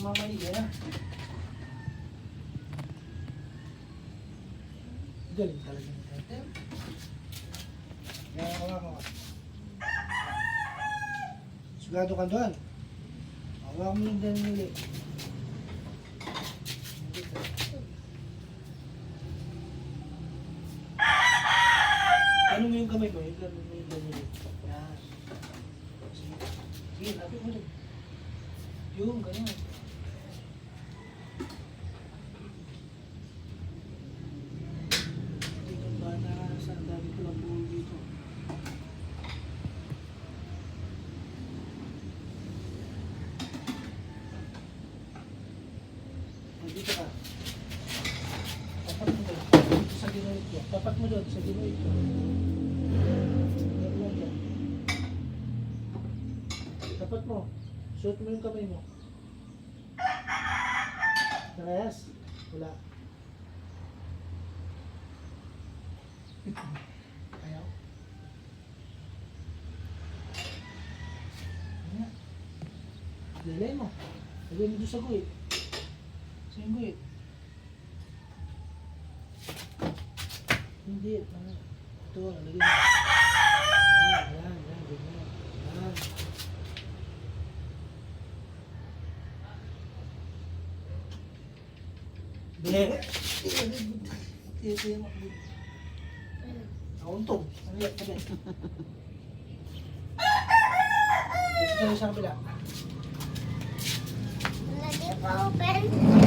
mamaya na. Galing talaga ng tete. Kaya ako. Sigado ka doon. Hawak mo yung danili. Ano mo yung kamay ko? Yung danili. Yan. Sige. Sige, lapit mo dun. Yung, ganyan. Dito bata sa dami ko lang po dito. Dito ka. Tapat mo doon. Dito sa ginoid ko. Tapat mo doon sa ginoid ko. Meron dyan. Tapat mo. Suot mo yung kamay mo. Parehas? Wala. Ayaw. Ayan. Lalay mo. Lagay mo doon sa guhit. Sa yung guhit. Hindi. Ito, lagay mo. Ayan, ayan, ayan. Ganyan. Ayan. Be. Tiyo mo. Nauntog. Ano yan? Tabi. Dito sa isang kabila. Hindi ko open.